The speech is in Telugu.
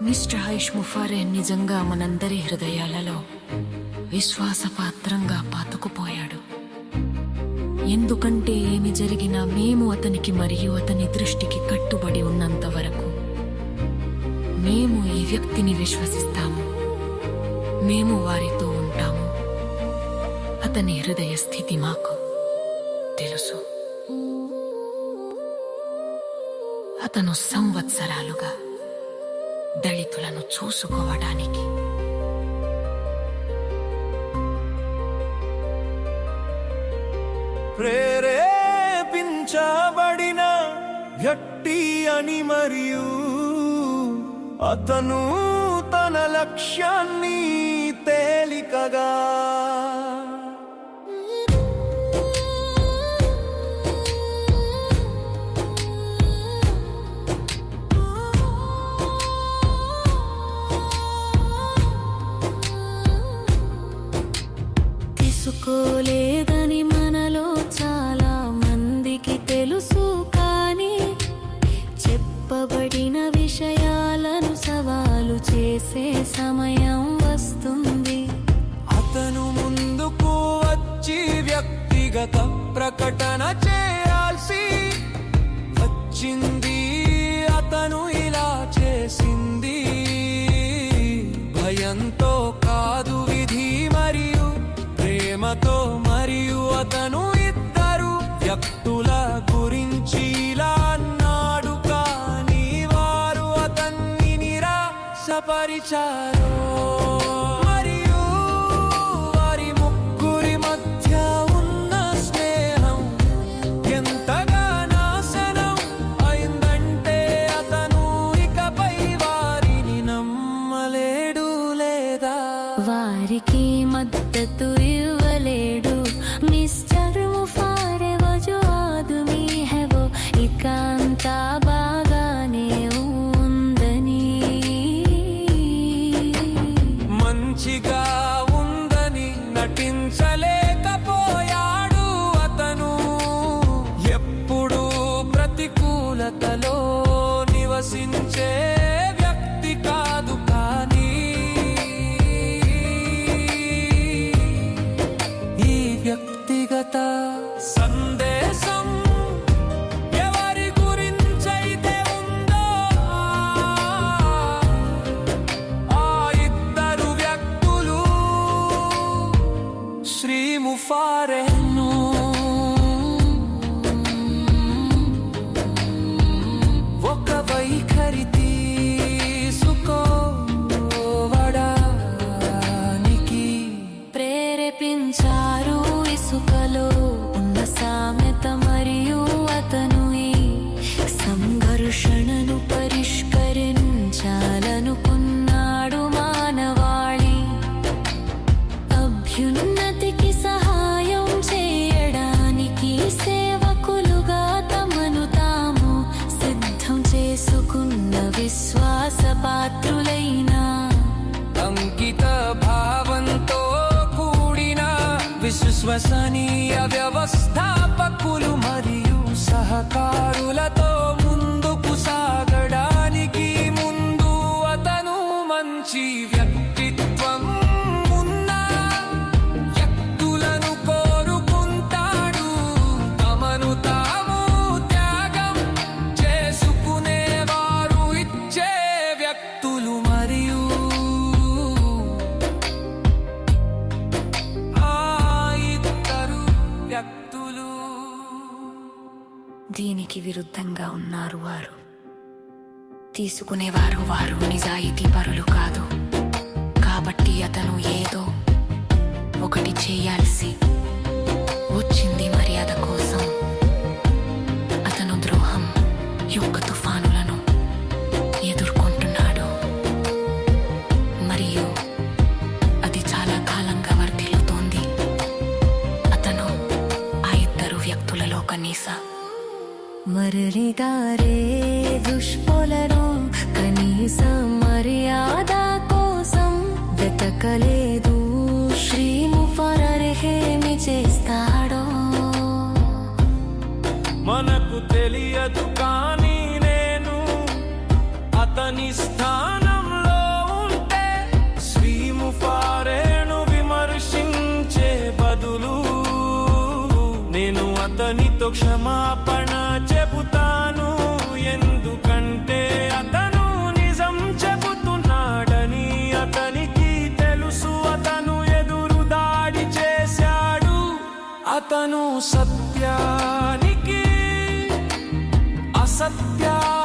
మిస్టర్ హైష్ ముఫారే నిజంగా మనందరి హృదయాలలో విశ్వాసపాత్రంగా పాతుకుపోయాడు. ఎందుకంటే ఏమి జరిగినా మేము అతనికి మరియు అతని దృష్టికి కట్టుబడి ఉన్నంత వరకు మేము ఈ వ్యక్తిని విశ్వసిస్తాము. మేము వారితో ఉంటాము. అతని హృదయ స్థితి మాకు తెలుసు. అతను సంవత్సరాలుగా దళితులను చూసుకోవడానికి ప్రేరేపించబడిన వ్యక్తి అని మరియు అతను తన లక్ష్యాన్ని తేలికగా తీసుకోలేదని మనలో చాలా మందికి తెలుసు. కానీ చెప్పబడిన విషయాలను సవాలు చేసే సమయం వస్తుంది. అతను ముందుకు వచ్చి వ్యక్తిగత ప్రకటన చేయాల్సి వచ్చింది. అతను ఇలా చేసింది భయంతో కాదు, విధి మరియు ప్రేమతో. మరియు అతను ఇద్దరు వ్యక్తుల గురించి ఇలా అన్నాడు, కానీ వారు అతన్ని నిరాశపరిచారు. మరియు వారి ముగ్గురి మధ్య ఉన్న స్నేహం ఎంతగా నాశనం అయిందంటే అతను ఇకపై వారిని నమ్మలేడు లేదా వారికి మద్దతు ఇవ్వలేడు. మిస్టర్ ముఫారే వజో ఆదమీ హై వో, ఇక అంతా బాగానే ఉందని, మంచిగా ఉందని నటించలేకపోయాడు. అతను ఎప్పుడూ ప్రతికూలతలో నివసించే వ్యక్తి కాదు, కానీ ఈ వ్యక్తిగత సందేశం ఎవరి గురించైతే ఉందో ఆ ఇద్దరు వ్యక్తులు శ్రీ ముఫారేను ఒక వైఖరి తీసుకోవడానికి ప్రేరేపించారు. ఇసుకలో ఉన్న సామెత మరియు అతను ఈ సంఘర్షణను పరిష్కరించాలనుకున్నాడు. మానవాళి అభ్యున్నతికి సహాయం చేయడానికి సేవకులుగా తమను తాము సిద్ధం చేసుకున్న విశ్వాసపాత్రులైన అంకిత భావంతో కూడిన విశ్వసనీయ వ్యవస్థాపకులు మరియు సహకారులతో ముందుకు సాగడానికి ముందు అతను మంచి వ్యక్తిత్వం ఉన్న వ్యక్తులను కోరుకుంటాడు. తమను తాము త్యాగం చేసుకునేవారు, ఇచ్చే వ్యక్తులు మరియు ఆ ఇద్దరు వ్యక్తులు. దీనికి విరుద్ధంగా ఉన్నారు వారు. తీసుకునేవారు వారు నిజాయితీ పరులు కాదు. కాబట్టి అతను ఏదో ఒకటి చేయాల్సి వచ్చింది మర్యాద కోసం. అతను ద్రోహం యొక్క తుఫానులను ఎదుర్కొంటున్నాడు మరియు అది చాలా కాలంగా వర్ధిల్లుతోంది. అతను ఆ ఇద్దరు వ్యక్తులలో కనీస మరలిగారే దుష్పులను కనీస మర్యాద కోసం వెతకలేదు. శ్రీ ముఫారే ఏమి చేస్తాడో మనకు తెలియదు, కానీ నేను అతని స్థానంలో క్షమాపణ చెబుతాను, ఎందుకంటే అతను నిజం చెబుతున్నాడని అతనికి తెలుసు. అతను ఎదురు దాడి చేశాడు, అతను సత్యానికి అసత్యానికి